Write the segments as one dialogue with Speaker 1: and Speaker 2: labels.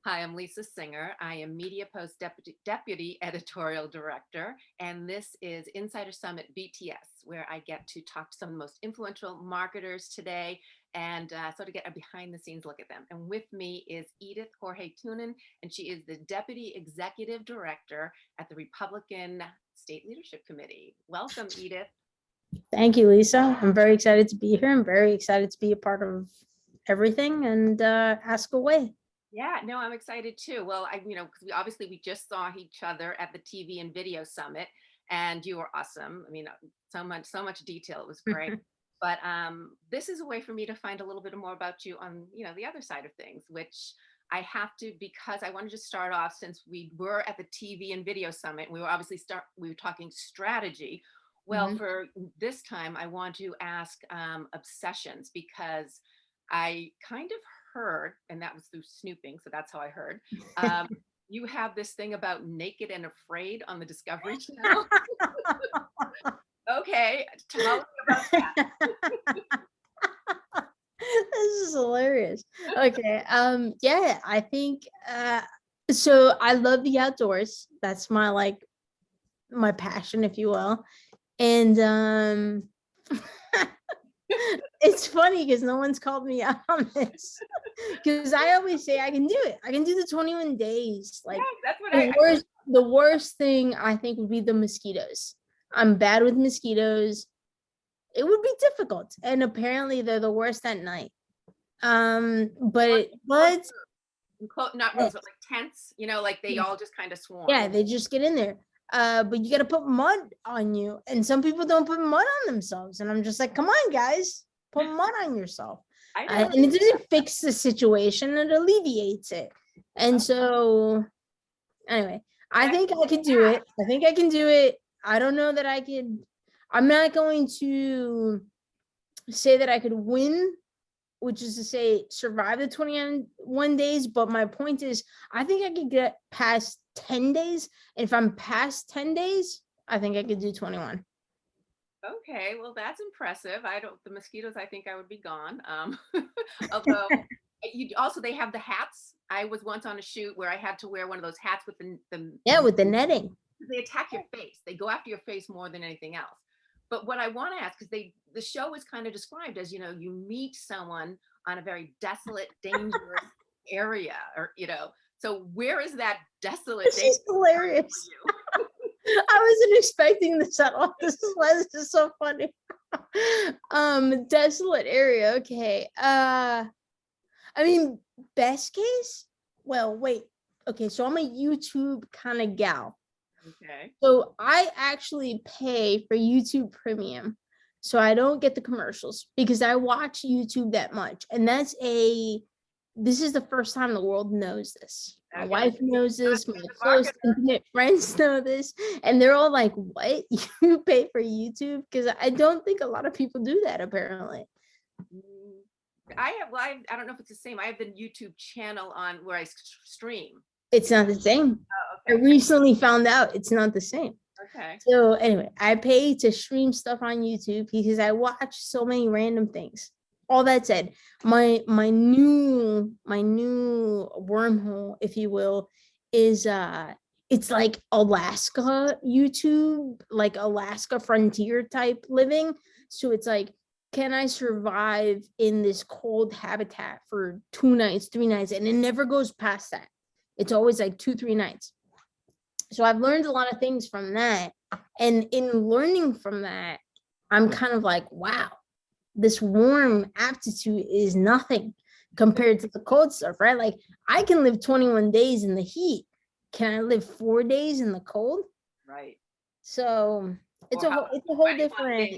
Speaker 1: Hi, I'm Lisa Singer. I am Media Post Deputy Editorial Director, and this is Insider Summit BTS, where I get to talk to some of the most influential marketers today and sort of get a behind the scenes look at them. And with me is Edith Jorge-Tuñón, and she is the Deputy Executive Director at the Republican State Leadership Committee. Welcome, Edith.
Speaker 2: Thank you, Lisa. I'm very excited to be here. I'm very excited to be a part of everything and ask away.
Speaker 1: Yeah, no, I'm excited too. Well, because we just saw each other at the TV and Video Summit, and you were awesome. I mean, so much detail. It was great. But this is a way for me to find a little bit more about you on, the other side of things, which I have to, because I wanted to start off, since we were at the TV and Video Summit. We were talking strategy. Well, for this time, I want to ask obsessions, because I kind of heard, and that was through snooping, so that's how I heard. You have this thing about Naked and Afraid on the Discovery Channel. Okay, tell me about that.
Speaker 2: This is hilarious. Okay. Yeah, I think so I love the outdoors. That's my my passion, if you will. And it's funny because no one's called me out on this, because I always say I can do it. I can do the 21 days. Like,
Speaker 1: yeah, that's what
Speaker 2: the worst thing I think would be the mosquitoes. I'm bad with mosquitoes. It would be difficult, and apparently they're the worst at night. But
Speaker 1: not rooms, but like tents, like they all just kind of swarm.
Speaker 2: Yeah, they just get in there. But you got to put mud on you, and some people don't put mud on themselves, and I'm just like, come on, guys, put mud on yourself. And it doesn't fix the situation; it alleviates it. And so, anyway, I think I could do it. I think I can do it. I don't know that I could. I'm not going to say that I could win, which is to say survive the 21 days. But my point is, I think I could get past 10 days. And if I'm past 10 days, I think I could do 21.
Speaker 1: Okay, well, that's impressive. The mosquitoes, I think I would be gone. Although they have the hats. I was once on a shoot where I had to wear one of those hats with
Speaker 2: with the netting.
Speaker 1: They attack your face. They go after your face more than anything else. But what I want to ask, because the show is kind of described as, you meet someone on a very desolate, dangerous area, or, so where is that desolate?
Speaker 2: This is hilarious. I wasn't expecting this at all. This is so funny. Desolate area. Okay. I mean, best case. Well, wait. Okay, so I'm a YouTube kind of gal.
Speaker 1: Okay.
Speaker 2: So I actually pay for YouTube Premium, so I don't get the commercials, because I watch YouTube that much, and this is the first time the world knows this. My wife knows this, my close intimate friends know this, and they're all like, what? You pay for YouTube? Because I don't think a lot of people do that, apparently.
Speaker 1: I don't know if it's the same. I have the YouTube channel on where I stream.
Speaker 2: It's not the same. Oh, okay. I recently found out it's not the same.
Speaker 1: Okay.
Speaker 2: So anyway, I pay to stream stuff on YouTube because I watch so many random things. All that said, my new wormhole, if you will, is it's like Alaska YouTube, like Alaska frontier type living. So it's like, can I survive in this cold habitat for 2 nights, 3 nights? And it never goes past that. It's always like 2-3 nights. So I've learned a lot of things from that. And in learning from that, I'm kind of like, wow, this warm aptitude is nothing compared to the cold stuff, right? Like, I can live 21 days in the heat. Can I live 4 days in the cold?
Speaker 1: Right.
Speaker 2: So it's a whole different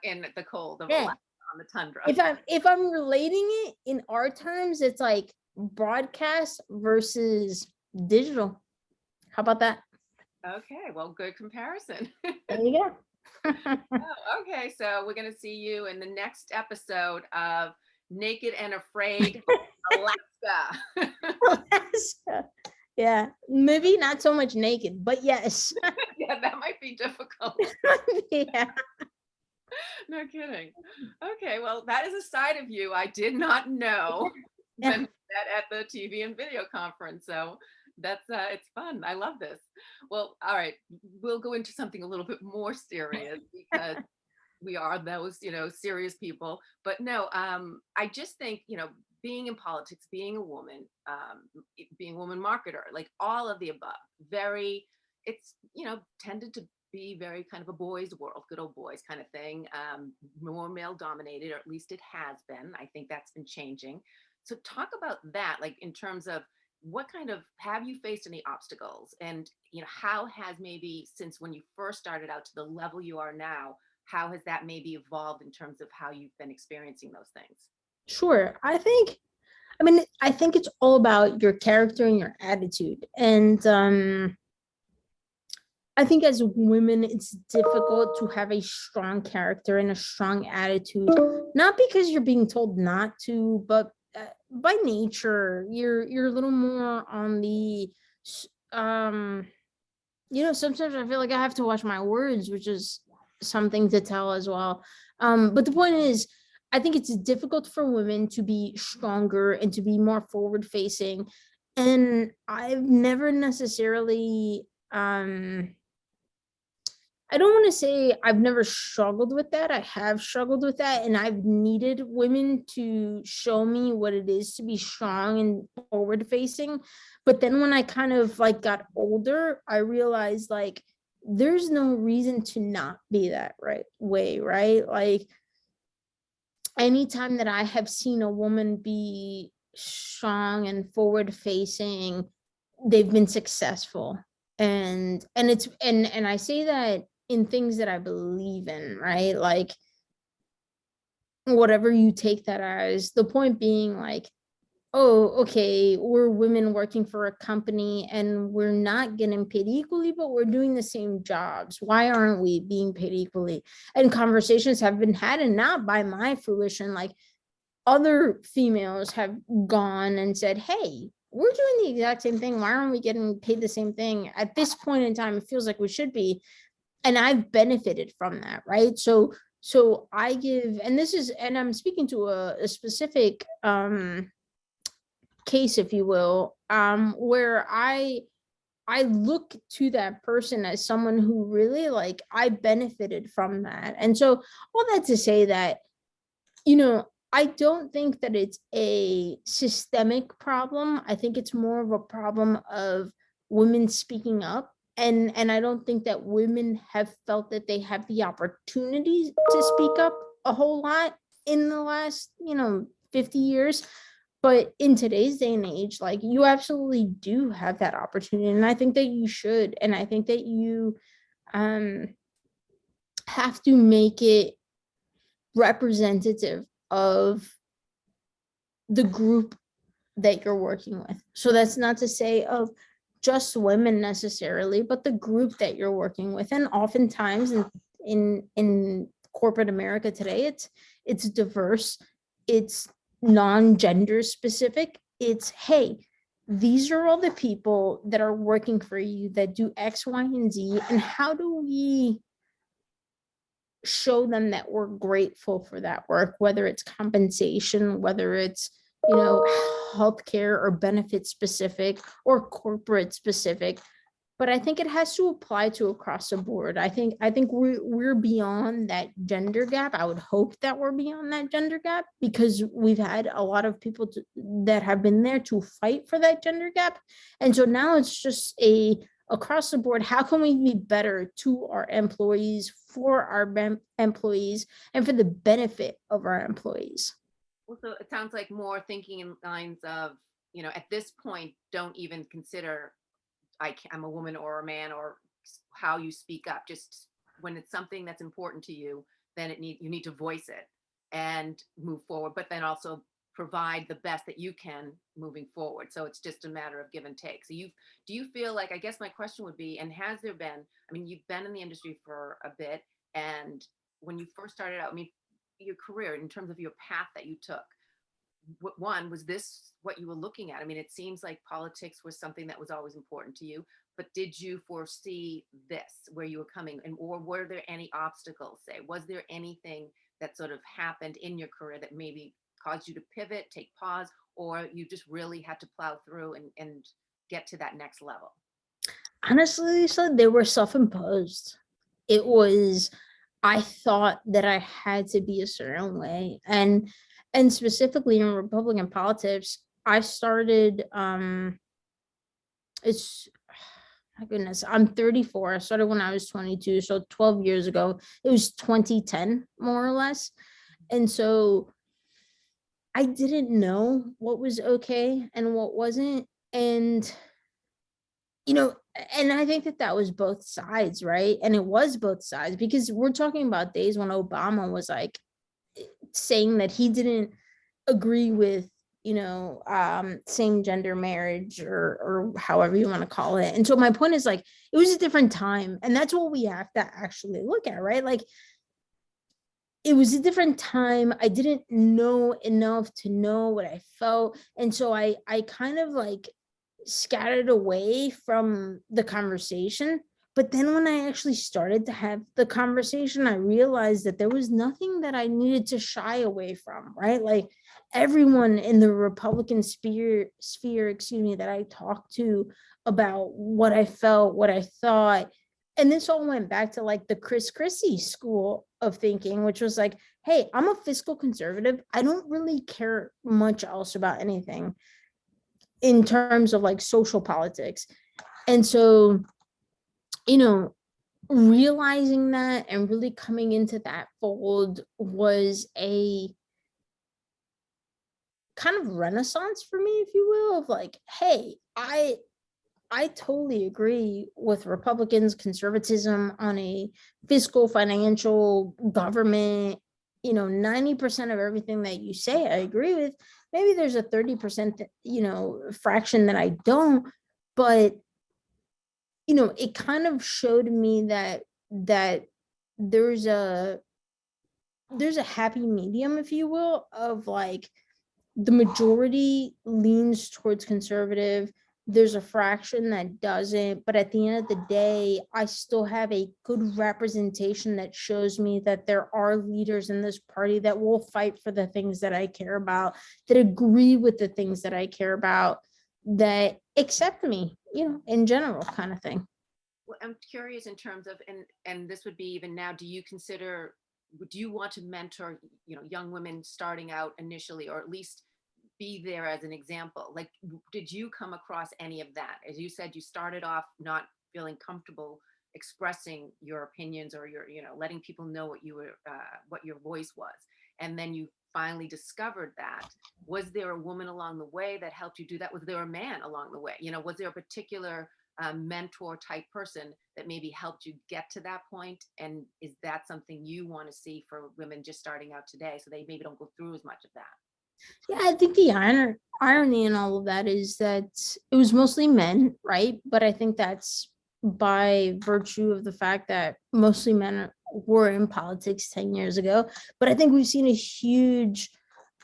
Speaker 1: in the cold,
Speaker 2: yeah,
Speaker 1: on the tundra.
Speaker 2: If I'm relating it in our terms, it's like broadcast versus digital. How about that?
Speaker 1: Okay, well, good comparison.
Speaker 2: There you go.
Speaker 1: Okay, so we're gonna see you in the next episode of Naked and Afraid, Alaska.
Speaker 2: Alaska. Yeah, maybe not so much naked, but yes.
Speaker 1: Yeah, that might be difficult.
Speaker 2: Yeah.
Speaker 1: No kidding. Okay, well, that is a side of you I did not know.
Speaker 2: Yeah.
Speaker 1: at the TV and video conference. So that's it's fun. I love this. Well, all right, we'll go into something a little bit more serious because we are those, serious people. But no, I just think, being in politics, being a woman, being a woman marketer, like all of the above, very, it's, tended to be very kind of a boys' world, good old boys kind of thing, more male dominated, or at least it has been. I think that's been changing. So talk about that, like in terms of what kind of, have you faced any obstacles? And, how has maybe since when you first started out to the level you are now, how has that maybe evolved in terms of how you've been experiencing those things?
Speaker 2: Sure. I think it's all about your character and your attitude. And I think as women, it's difficult to have a strong character and a strong attitude, not because you're being told not to, but by nature, you're a little more on the um sometimes I feel like I have to watch my words, which is something to tell as well. But the point is, I think it's difficult for women to be stronger and to be more forward facing. And I've never necessarily, I don't want to say I've never struggled with that. I have struggled with that, and I've needed women to show me what it is to be strong and forward facing. But then when I kind of like got older, I realized like there's no reason to not be that right way, right? Like anytime that I have seen a woman be strong and forward facing, they've been successful. And I say that in things that I believe in, right? Like whatever you take that as, the point being like, oh, okay, we're women working for a company and we're not getting paid equally, but we're doing the same jobs. Why aren't we being paid equally? And conversations have been had, and not by my fruition, like other females have gone and said, hey, we're doing the exact same thing. Why aren't we getting paid the same thing? At this point in time, it feels like we should be. And I've benefited from that, right? So I give, and this is, and I'm speaking to a specific case, if you will, where I look to that person as someone who really, like, I benefited from that. And so all that to say that, I don't think that it's a systemic problem. I think it's more of a problem of women speaking up. And I don't think that women have felt that they have the opportunity to speak up a whole lot in the last, 50 years. But in today's day and age, like, you absolutely do have that opportunity. And I think that you should. And I think that you um have to make it representative of the group that you're working with. So that's not to say of just women necessarily, but the group that you're working with. And oftentimes in corporate America today, it's diverse, it's non-gender specific. It's, hey, these are all the people that are working for you that do X, Y, and Z, and how do we show them that we're grateful for that work, whether it's compensation, whether it's, healthcare or benefit specific or corporate specific. But I think it has to apply to across the board. I think we're beyond that gender gap. I would hope that we're beyond that gender gap, because we've had a lot of people that have been there to fight for that gender gap. And so now it's just across the board, how can we be better to our employees, for our employees, and for the benefit of our employees?
Speaker 1: Well, so it sounds like more thinking in lines of, at this point, don't even consider I'm a woman or a man, or how you speak up. Just when it's something that's important to you, then you need to voice it and move forward, but then also provide the best that you can moving forward. So it's just a matter of give and take. So do you feel like, I guess my question would be, and has there been, I mean, you've been in the industry for a bit, and when you first started out, I mean, your career in terms of your path that you took, one, was this what you were looking at? I mean, it seems like politics was something that was always important to you, but did you foresee this where you were coming, and or were there any obstacles? Say, was there anything that sort of happened in your career that maybe caused you to pivot, take pause, or you just really had to plow through and get to that next level?
Speaker 2: Honestly, so they were self-imposed. It was, I thought that I had to be a certain way. And specifically in Republican politics, I started it's my goodness, I'm 34. I started when I was 22, so 12 years ago. It was 2010, more or less. And so I didn't know what was okay and what wasn't. And and I think that that was both sides, right? And it was both sides, because we're talking about days when Obama was like saying that he didn't agree with same gender marriage, or however you want to call it. And so my point is, like, it was a different time, and that's what we have to actually look at, right? Like, it was a different time. I didn't know enough to know what I felt, and so I kind of like scattered away from the conversation. But then when I actually started to have the conversation, I realized that there was nothing that I needed to shy away from, right? Like, everyone in the Republican sphere, excuse me, that I talked to about what I felt, what I thought. And this all went back to like the Chris Christie school of thinking, which was like, hey, I'm a fiscal conservative. I don't really care much else about anything in terms of like social politics. And so, realizing that and really coming into that fold was a kind of renaissance for me, if you will, of like, hey, I totally agree with Republicans, conservatism on a fiscal, financial, government, 90% of everything that you say, I agree with. Maybe there's a 30%, fraction that I don't, but, it kind of showed me that there's a happy medium, if you will, of like, the majority leans towards conservative. There's a fraction that doesn't, but at the end of the day, I still have a good representation that shows me that there are leaders in this party that will fight for the things that I care about, that agree with the things that I care about, that accept me, in general, kind of thing.
Speaker 1: Well, I'm curious in terms of, and this would be even now, do you want to mentor, young women starting out initially, or at least be there as an example? Like, did you come across any of that? As you said, you started off not feeling comfortable expressing your opinions, or your, letting people know what your voice was. And then you finally discovered that. Was there a woman along the way that helped you do that? Was there a man along the way? Was there a particular mentor type person that maybe helped you get to that point? And is that something you want to see for women just starting out today, so they maybe don't go through as much of that?
Speaker 2: Yeah, I think the irony in all of that is that it was mostly men, right? But I think that's by virtue of the fact that mostly men were in politics 10 years ago. But I think we've seen a huge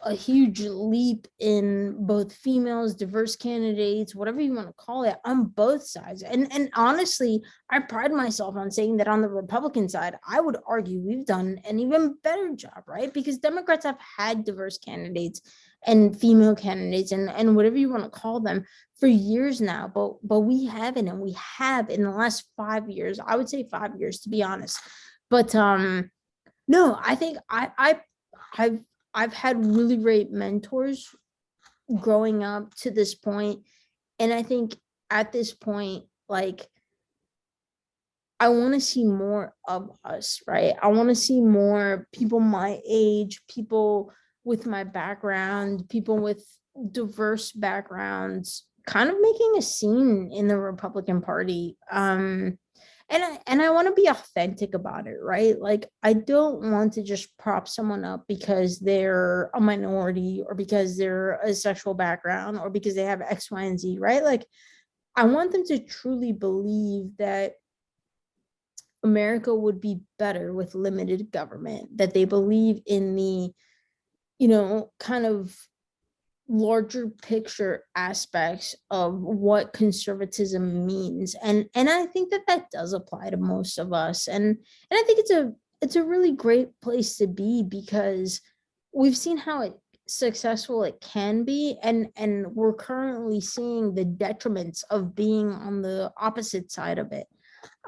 Speaker 2: leap in both females, diverse candidates, whatever you want to call it, on both sides. And honestly, I pride myself on saying that on the Republican side, I would argue we've done an even better job, right? Because Democrats have had diverse candidates and female candidates, and whatever you want to call them, for years now, but we haven't, and we have in the last 5 years. I would say 5 years, to be honest. But no, I think I've had really great mentors growing up to this point. And I think at this point, like, I want to see more of us, right? I want to see more people my age, people with my background, people with diverse backgrounds, kind of making a scene in the Republican Party. And I want to be authentic about it, right? Like, I don't want to just prop someone up because they're a minority, or because they're a sexual background, or because they have X, Y, and Z, right? Like, I want them to truly believe that America would be better with limited government, that they believe in the, kind of larger picture aspects of what conservatism means. And I think that that does apply to most of us. And I think it's a really great place to be, because we've seen how it successful it can be, and we're currently seeing the detriments of being on the opposite side of it.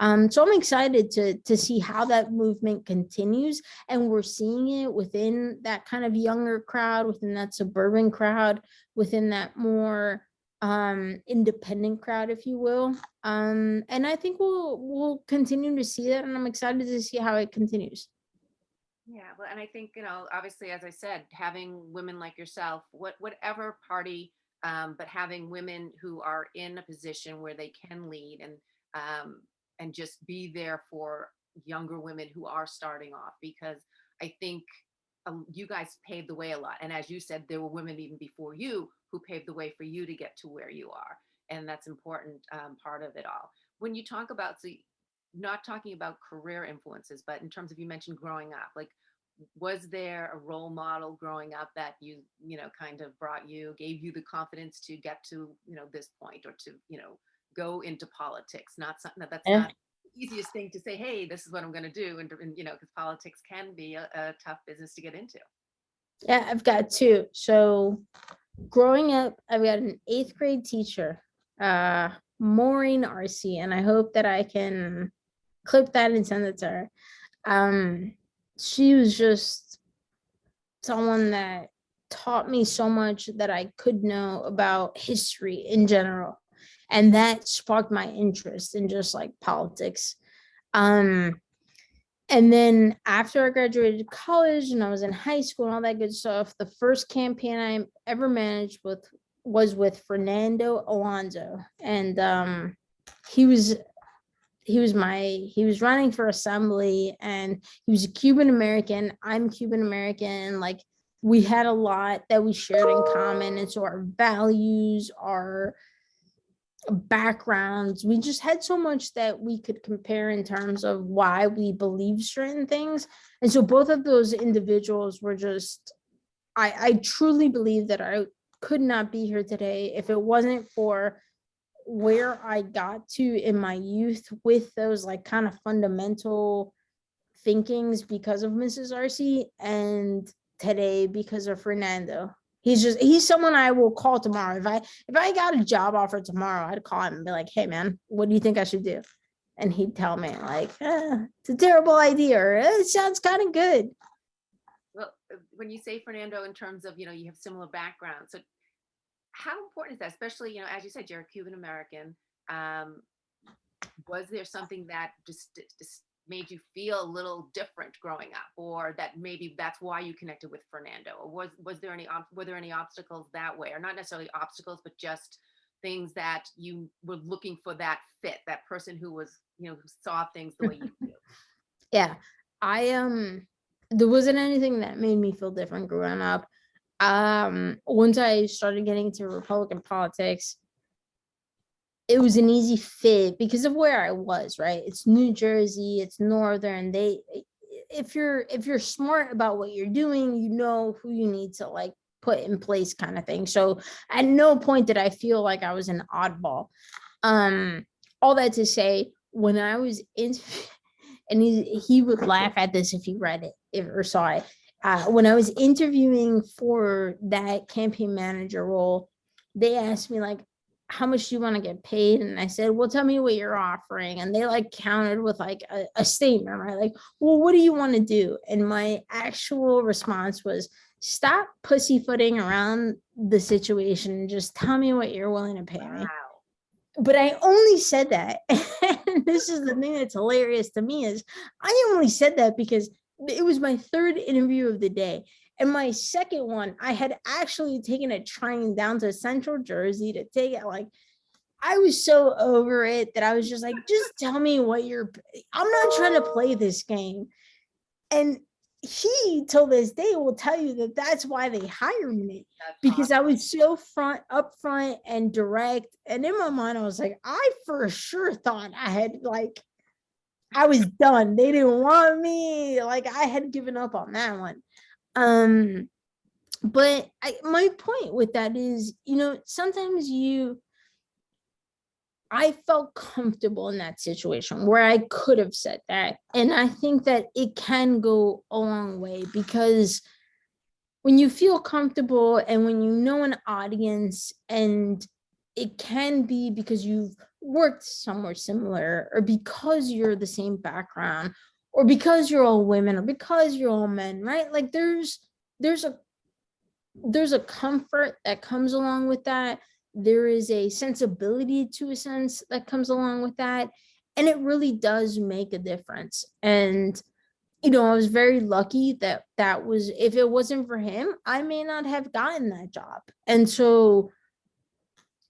Speaker 2: So I'm excited to see how that movement continues, and we're seeing it within that kind of younger crowd, within that suburban crowd, within that more independent crowd, if you will. And I think we'll continue to see that, and I'm excited to see how it continues.
Speaker 1: Yeah, well, and I think, obviously, as I said, having women like yourself, whatever party, but having women who are in a position where they can lead, and just be there for younger women who are starting off, because I think, you guys paved the way a lot. And as you said, there were women even before you who paved the way for you to get to where you are. And that's important, part of it all. When you talk about, so not talking about career influences, but in terms of, you mentioned growing up, like, was there a role model growing up that kind of gave you the confidence to get to, this point, or to, go into politics? Not something that's
Speaker 2: Yeah.
Speaker 1: not the easiest thing to say, hey, this is what I'm going to do. And because politics can be a tough business to get into.
Speaker 2: Yeah, I've got two. So growing up, I've got an 8th grade teacher, Maureen RC, and I hope that I can clip that and send it to her. She was just someone that taught me so much that I could know about history in general. And that sparked my interest in just like politics. And then after I graduated college and I was in high school and all that good stuff, the first campaign I ever managed was with Fernando Alonso. And he was running for assembly, and he was a Cuban American. I'm Cuban American. Like, we had a lot that we shared in common. And so our values, our backgrounds, we just had so much that we could compare in terms of why we believe certain things. And so both of those individuals were just, I truly believe that I could not be here today if it wasn't for where I got to in my youth with those like kind of fundamental thinkings because of Mrs. RC, and today because of Fernando. He's someone I will call tomorrow. If I got a job offer tomorrow, I'd call him and be like, hey man, what do you think I should do? And he'd tell me like, it's a terrible idea, or it sounds kind of good.
Speaker 1: Well, when you say Fernando, in terms of, you have similar backgrounds, so how important is that? Especially, as you said, you're a Cuban American. Was there something that just made you feel a little different growing up, or that maybe that's why you connected with Fernando? Or were there any obstacles that way, or not necessarily obstacles, but just things that you were looking for, that fit, that person who was, who saw things the way you do?
Speaker 2: Yeah, there wasn't anything that made me feel different growing up. Once I started getting into Republican politics, it was an easy fit because of where I was, right? It's New Jersey, it's Northern. If you're smart about what you're doing, you know who you need to like put in place, kind of thing. So at no point did I feel like I was an oddball. All that to say, when I was in, and he would laugh at this if he read it or saw it. When I was interviewing for that campaign manager role, they asked me like, how much do you want to get paid? And I said, well, tell me what you're offering. And they like countered with like a statement, right? Like, well, what do you want to do? And my actual response was, stop pussyfooting around the situation and just tell me what you're willing to pay me. But I only said that, and this is the thing that's hilarious to me, is I only said that because it was my 3rd interview of the day. And my 2nd one, I had actually taken a train down to Central Jersey to take it. Like, I was so over it that I was just like, just tell me what I'm not trying to play this game. And he, till this day, will tell you that that's why they hired me, because I was so upfront and direct. And in my mind, I was like, I for sure thought I was done. They didn't want me. Like, I had given up on that one. But my point with that is, sometimes I felt comfortable in that situation where I could have said that. And I think that it can go a long way, because when you feel comfortable and when you know an audience, and it can be because you've worked somewhere similar, or because you're the same background, or because you're all women, or because you're all men, right? Like there's a comfort that comes along with that. There is a sensibility to a sense that comes along with that. And it really does make a difference. And I was very lucky that that was, if it wasn't for him, I may not have gotten that job. And so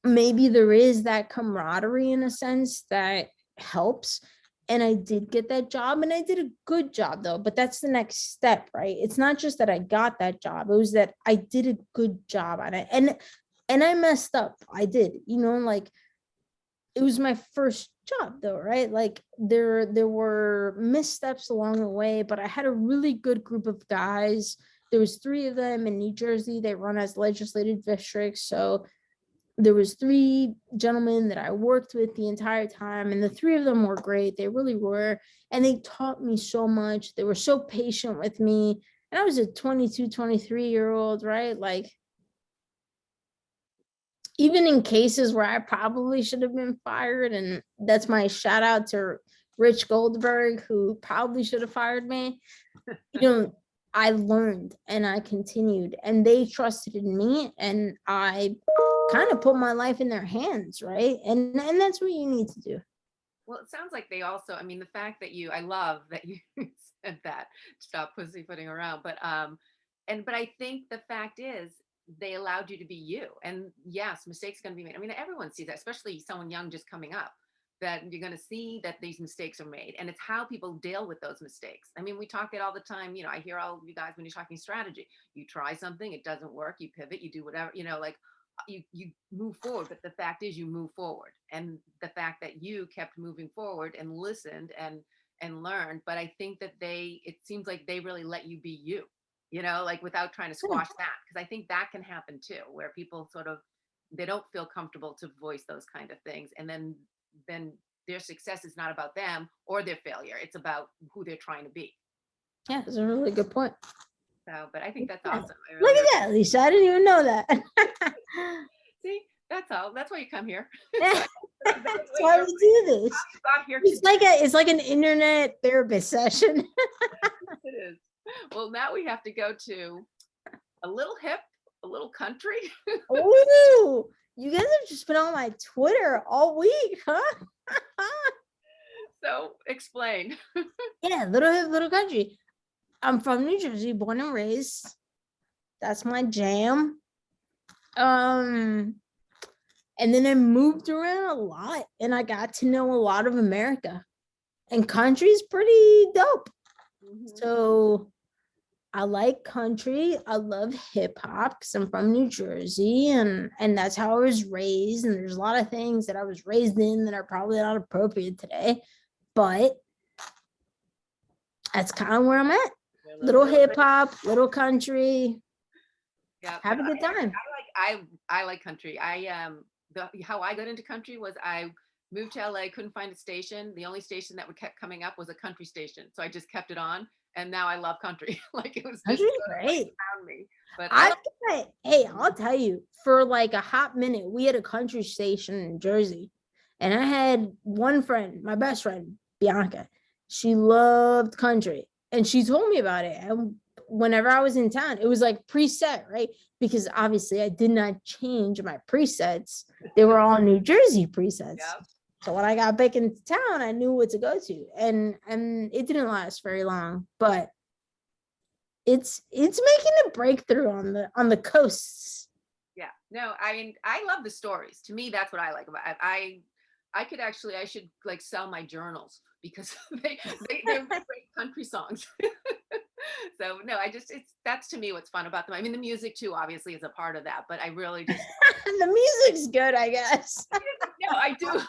Speaker 2: maybe there is that camaraderie in a sense that helps. And I did get that job, and I did a good job though. But that's the next step, right? It's not just that I got that job, it was that I did a good job on it. And I messed up. I did, like, it was my first job though, right? Like there were missteps along the way, but I had a really good group of guys. There was 3 of them in New Jersey. They run as legislative districts. So there was 3 gentlemen that I worked with the entire time, and the 3 of them were great. They really were. And they taught me so much. They were so patient with me. And I was a 22, 23-year-old, right? Like, even in cases where I probably should have been fired, and that's my shout out to Rich Goldberg, who probably should have fired me. I learned and I continued, and they trusted in me, and I kind of put my life in their hands, right? And that's what you need to do.
Speaker 1: Well, it sounds like they also, I mean, the fact that I love that you said that, stop pussyfooting around, but I think the fact is they allowed you to be you. And yes, mistakes going to be made. I mean, everyone sees that, especially someone young just coming up, that you're going to see that these mistakes are made, and it's how people deal with those mistakes. I mean, we talk it all the time. I hear all of you guys when you're talking strategy. You try something, it doesn't work, you pivot, you do whatever, like you move forward. But the fact is you move forward, and the fact that you kept moving forward and listened and learned. But I think that it seems like they really let you be you, like without trying to squash that, because I think that can happen too, where people sort of, they don't feel comfortable to voice those kind of things, and then their success is not about them or their failure, it's about who they're trying to be.
Speaker 2: Yeah, that's a really good point.
Speaker 1: So, but I think that's
Speaker 2: Yeah.
Speaker 1: awesome.
Speaker 2: Look at that, Lisa. I didn't even know that.
Speaker 1: See, that's all. That's why you come here.
Speaker 2: That's why we do this. It's like an internet therapist session.
Speaker 1: It is. Well, now we have to go to a little hip, a little country.
Speaker 2: Ooh, you guys have just been on my Twitter all week, huh?
Speaker 1: So explain.
Speaker 2: Yeah, little hip, little country. I'm from New Jersey, born and raised. That's my jam. And then I moved around a lot, and I got to know a lot of America. And country's pretty dope. Mm-hmm. So I like country. I love hip hop because I'm from New Jersey, and that's how I was raised. And there's a lot of things that I was raised in that are probably not appropriate today, but that's kind of where I'm at. Little hip hop, little country.
Speaker 1: Yeah,
Speaker 2: have a good time.
Speaker 1: I like country. How I got into country was I moved to LA, couldn't find a station. The only station that kept coming up was a country station, so I just kept it on, and now I love country. Like, it was just
Speaker 2: great.
Speaker 1: Found me. But
Speaker 2: hey, I'll tell you, for like a hot minute, we had a country station in Jersey, and I had one friend, my best friend, Bianca. She loved country, and she told me about it. And whenever I was in town, it was like preset, right? Because obviously I did not change my presets. They were all New Jersey presets. Yep. So when I got back into town, I knew what to go to. And it didn't last very long, but it's making a breakthrough on the coasts.
Speaker 1: Yeah. No, I mean, I love the stories. To me, that's what I like about it. I should like sell my journals, because they're great country songs. So no, that's to me what's fun about them. I mean, the music too, obviously, is a part of that, but I really just
Speaker 2: the music's good, I guess.
Speaker 1: No, I do.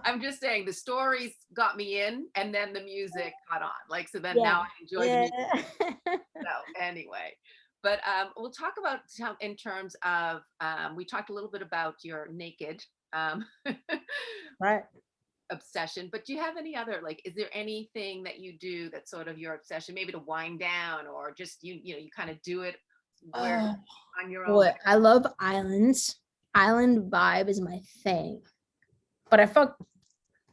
Speaker 1: I'm just saying the stories got me in, and then the music caught on. Like, so then now I enjoy the music. So anyway, but we'll talk about in terms of we talked a little bit about your naked
Speaker 2: right
Speaker 1: obsession, but do you have any other, like, is there anything that you do that's sort of your obsession, maybe to wind down, or just you kind of do it where
Speaker 2: Oh,
Speaker 1: on your own?
Speaker 2: boy, I love islands. Island vibe is my thing. But I fuck.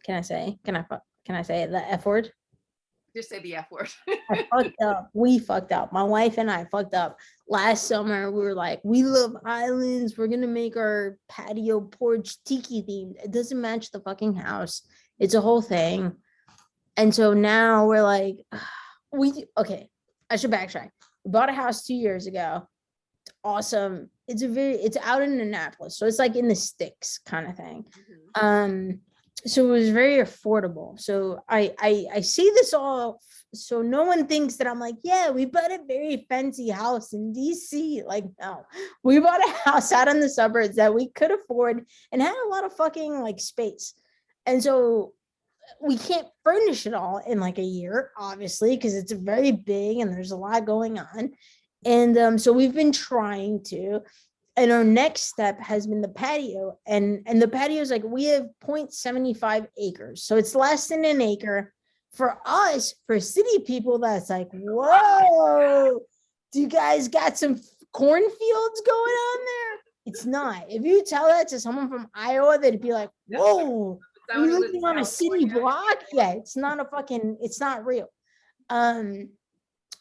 Speaker 2: Can I say? Can I fuck? Can I say the F word?
Speaker 1: Just say the F word.
Speaker 2: I fucked up. We fucked up. My wife and I fucked up. Last summer, we were like, we love islands. We're gonna make our patio porch tiki themed. It doesn't match the fucking house. It's a whole thing. And so now we're like, okay, I should backtrack. We bought a house 2 years ago. It's awesome. It's out in Annapolis. So it's like in the sticks kind of thing. So it was very affordable. So I see this all, so no one thinks that I'm like, yeah, we bought a very fancy house in DC. Like, no, we bought a house out in the suburbs that we could afford and had a lot of fucking like space. And so we can't furnish it all in like a year, obviously, because it's very big and there's a lot going on. And so we've been trying to, and our next step has been the patio. And the patio is like, we have 0.75 acres. So it's less than an acre. For us, for city people, that's like, whoa, do you guys got some cornfields going on there? It's not. If you tell that to someone from Iowa, they'd be like, whoa, are you living on a city block? Yeah, it's not a fucking, it's not real.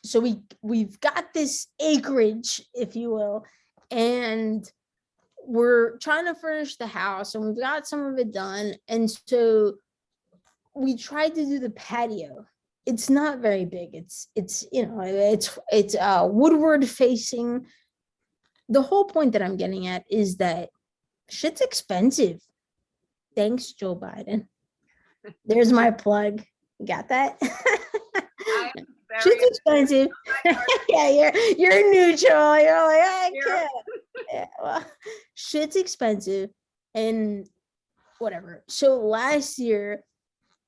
Speaker 2: So we've got this acreage, if you will, and we're trying to furnish the house and we've got some of it done. And so we tried to do the patio. It's not very big. It's you know, it's woodward facing. The whole point that I'm getting at is that shit's expensive. Thanks, Joe Biden. There's my plug. Got that? Shit's expensive. Yeah, you're neutral. You're like, I can't. Yeah, well, shit's expensive and whatever. So last year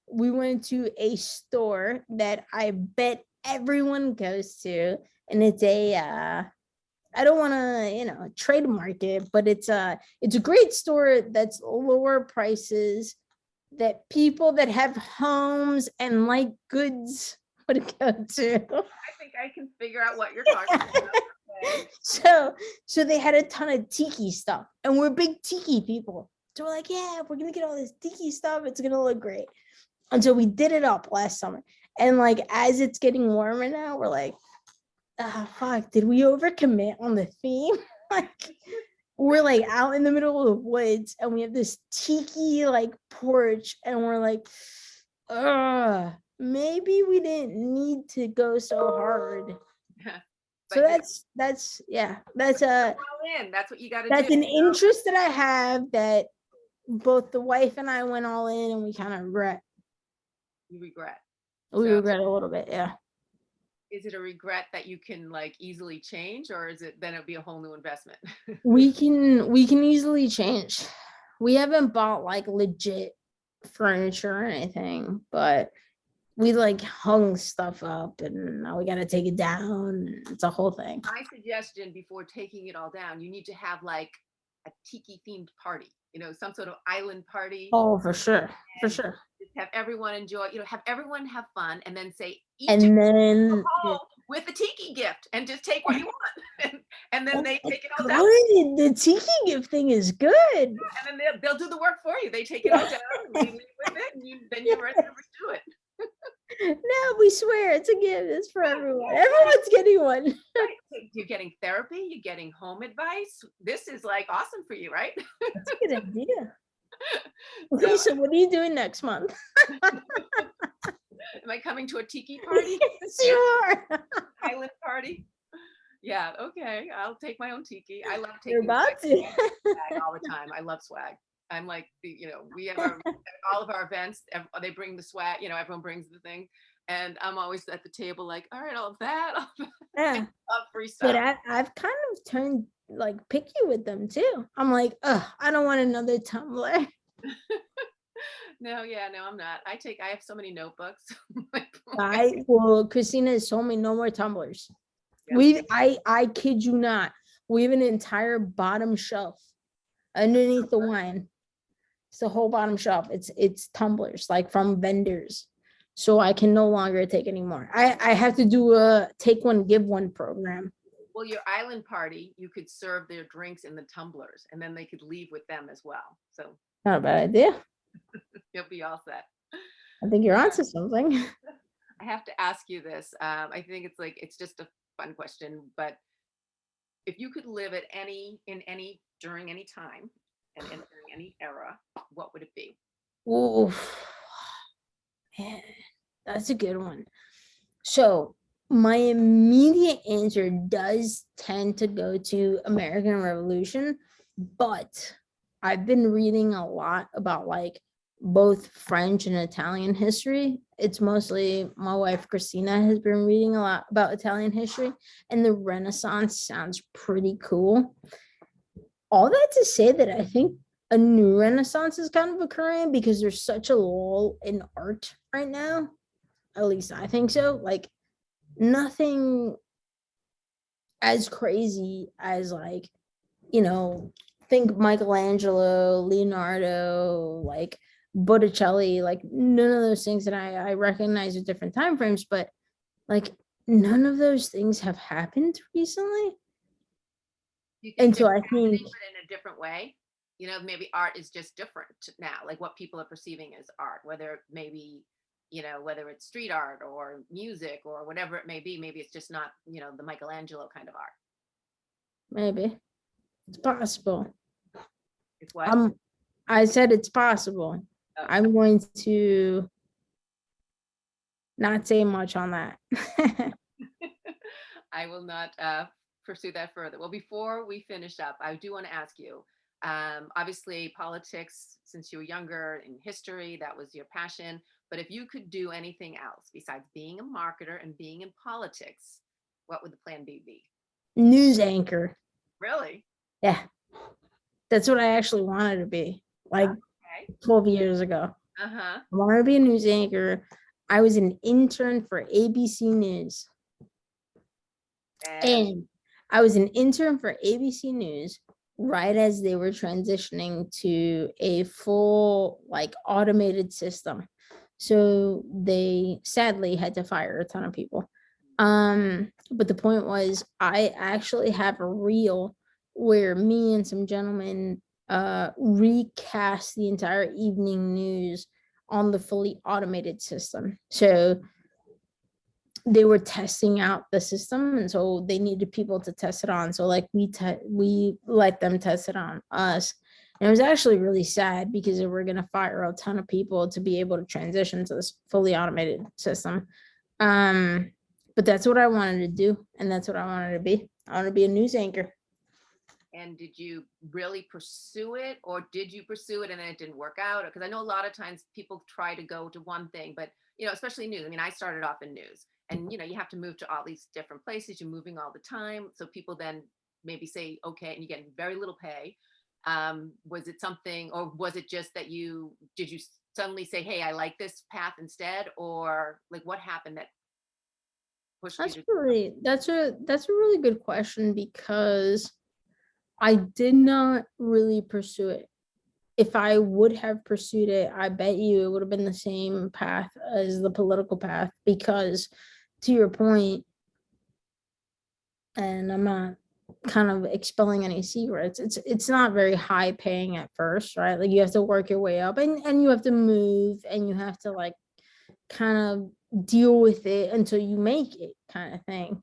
Speaker 2: we went to a store that I bet everyone goes to, and it's a I don't want to, trademark it, but it's a great store that's lower prices that people that have homes and like goods would go to.
Speaker 1: I think I can figure out what you're talking about.
Speaker 2: So they had a ton of tiki stuff, and we're big tiki people. So we're like, yeah, we're gonna get all this tiki stuff. It's gonna look great. And so we did it up last summer. And like, as it's getting warmer now, we're like, fuck, did we overcommit on the theme? Like, we're like out in the middle of the woods and we have this tiki like porch, and we're like, maybe we didn't need to go so hard. So that's
Speaker 1: that's what you got to do.
Speaker 2: That's an interest that I have that both the wife and I went all in, and we kind of regret.
Speaker 1: You regret.
Speaker 2: We regret a little bit, yeah.
Speaker 1: Is it a regret that you can like easily change, or is it then it'll be a whole new investment?
Speaker 2: we can easily change. We haven't bought like legit furniture or anything, but we like hung stuff up and now we got to take it down. It's a whole thing.
Speaker 1: My suggestion before taking it all down, you need to have like a tiki themed party, some sort of island party.
Speaker 2: Oh, for sure. For sure.
Speaker 1: Just have everyone enjoy, have everyone have fun, and then say,
Speaker 2: and then
Speaker 1: with a tiki gift, and just take what you want. and then they take it all down.
Speaker 2: The tiki gift thing is good.
Speaker 1: And then they'll do the work for you. They take it all down, and you leave with it, and then you're ready to do it.
Speaker 2: No, we swear it's a gift. It's for everyone. Everyone's getting one.
Speaker 1: Right. You're getting therapy. You're getting home advice. This is like awesome for you, right?
Speaker 2: That's a good idea. Okay, so what are you doing next month?
Speaker 1: Am I coming to a tiki party?
Speaker 2: Sure.
Speaker 1: Island party? Yeah, okay. I'll take my own tiki. I love taking
Speaker 2: You're about to.
Speaker 1: swag all the time. I love swag. I'm like, we have all of our events, they bring the swag, everyone brings the thing. And I'm always at the table like, all right, all of that.
Speaker 2: Yeah.
Speaker 1: Free stuff.
Speaker 2: But I've kind of turned like picky with them too. I'm like, I don't want another tumbler.
Speaker 1: No, I'm not. I have so many notebooks.
Speaker 2: Christina has told me no more tumblers.
Speaker 1: Yeah.
Speaker 2: I kid you not. We have an entire bottom shelf underneath the wine. It's the whole bottom shelf. It's tumblers like from vendors. So I can no longer take anymore. I have to do a take one, give one program.
Speaker 1: Well, your island party, you could serve their drinks in the tumblers and then they could leave with them as well. So
Speaker 2: Not a bad idea.
Speaker 1: you'll be all set.
Speaker 2: I think you're onto something.
Speaker 1: I have to ask you this. I think it's like, it's just a fun question, but if you could live at during any time and during any era, what would it be?
Speaker 2: Ooh, man, that's a good one. So my immediate answer does tend to go to American Revolution, but I've been reading a lot about like both French and Italian history. It's mostly my wife Christina has been reading a lot about Italian history, and the Renaissance sounds pretty cool. All that to say that I think a new Renaissance is kind of occurring because there's such a lull in art right now. At least I think so. Like nothing as crazy as like, think Michelangelo, Leonardo, like Botticelli, like none of those things that I recognize at different time frames, but like none of those things have happened recently. And so I think
Speaker 1: in a different way, maybe art is just different now, like what people are perceiving as art, whether maybe, whether it's street art or music or whatever it may be, maybe it's just not, the Michelangelo kind of art.
Speaker 2: maybe it's possible.
Speaker 1: It's what?
Speaker 2: I said it's possible.
Speaker 1: Okay.
Speaker 2: I'm going to not say much on that.
Speaker 1: I will not pursue that further. Well, before we finish up, I do want to ask you, obviously politics, since you were younger, in history, that was your passion. But if you could do anything else besides being a marketer and being in politics, what would the plan B be?
Speaker 2: News anchor.
Speaker 1: Really?
Speaker 2: Yeah. That's what I actually wanted to be, like 12 years ago.
Speaker 1: Uh-huh.
Speaker 2: I wanted to be a news anchor. I was an intern for ABC News. And I was an intern for ABC News right as they were transitioning to a full like automated system. So they sadly had to fire a ton of people. But the point was I actually have a reel where me and some gentlemen recast the entire evening news on the fully automated system. So they were testing out the system, and so they needed people to test it on. So like we let them test it on us. And it was actually really sad because they were going to fire a ton of people to be able to transition to this fully automated system. But that's what I wanted to do, and that's what I wanted to be. I want to be a news anchor.
Speaker 1: And did you really pursue it, or did you pursue it and then it didn't work out? Because I know a lot of times people try to go to one thing, but especially news. I mean, I started off in news, and you have to move to all these different places. You're moving all the time, so people then maybe say okay, and you get very little pay. Was it something, or was it just that did you suddenly say, hey, I like this path instead, or like what happened that pushed you to?
Speaker 2: That's a really good question, because I did not really pursue it. If I would have pursued it, I bet you it would have been the same path as the political path, because to your point, and I'm not kind of expelling any secrets, it's not very high paying at first, right? Like you have to work your way up, and you have to move, and you have to like kind of deal with it until you make it, kind of thing.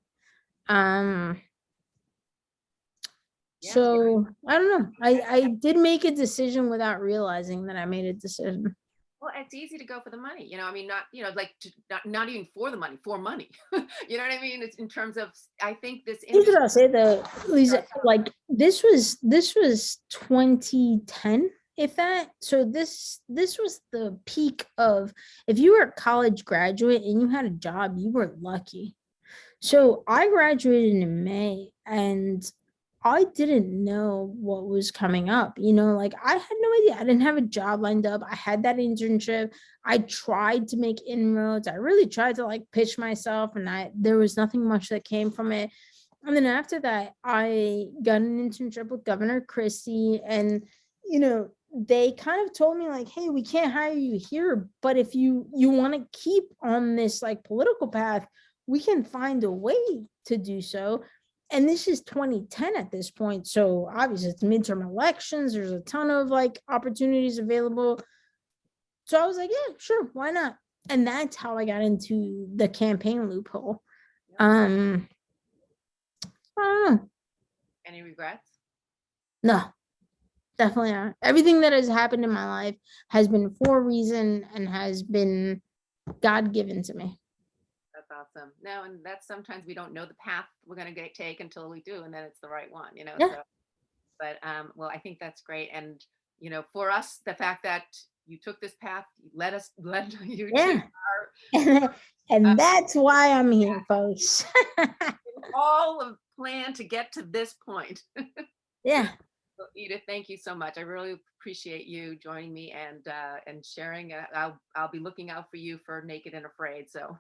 Speaker 2: So I don't know. I did make a decision without realizing that I made a decision.
Speaker 1: Well, it's easy to go for the money, I mean, not, like not even for the money, for money. You know what I mean? It's in terms of, I think this
Speaker 2: Here's what I'll say though, Lisa, like this was 2010, if that. So this was the peak of, if you were a college graduate and you had a job, you were lucky. So I graduated in May, and I didn't know what was coming up. Like I had no idea. I didn't have a job lined up. I had that internship. I tried to make inroads. I really tried to like pitch myself, and there was nothing much that came from it. And then after that, I got an internship with Governor Christie, and they kind of told me like, hey, we can't hire you here, but if you want to keep on this like political path, we can find a way to do so. and this is 2010 at this point. So obviously it's midterm elections. There's a ton of like opportunities available. So I was like, yeah, sure, why not? And that's how I got into the campaign loophole. I don't know.
Speaker 1: Any regrets?
Speaker 2: No, definitely not. Everything that has happened in my life has been for a reason and has been God given to me.
Speaker 1: That's awesome. No, and that's sometimes we don't know the path we're going to take until we do, and then it's the right one, you know.
Speaker 2: Yeah.
Speaker 1: So, but well, I think that's great, and you know, for us, the fact that you took this path, led you to
Speaker 2: Yeah. And
Speaker 1: uh,
Speaker 2: that's why I'm here, folks.
Speaker 1: all of plan to get to this point.
Speaker 2: Yeah.
Speaker 1: Well, Edith, thank you so much. I really appreciate you joining me and sharing. I'll be looking out for you for Naked and Afraid. So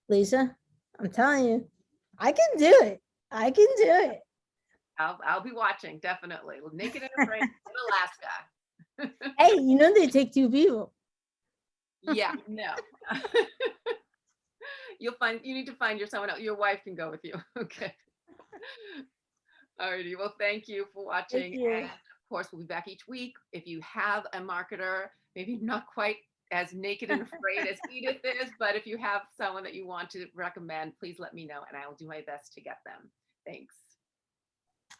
Speaker 2: Lisa, I'm telling you, I can do it. I can do it.
Speaker 1: I'll be watching definitely. Naked and Afraid in Alaska.
Speaker 2: Hey, you know they take two people.
Speaker 1: Yeah, no. You need to find someone else. Your wife can go with you. Okay. Alrighty. Well, thank you for watching.
Speaker 2: Thank you.
Speaker 1: And of course, we'll be back each week. If you have a marketer, maybe not quite as naked and afraid as Edith is, but if you have someone that you want to recommend, please let me know and I will do my best to get them. Thanks.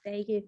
Speaker 2: Thank you.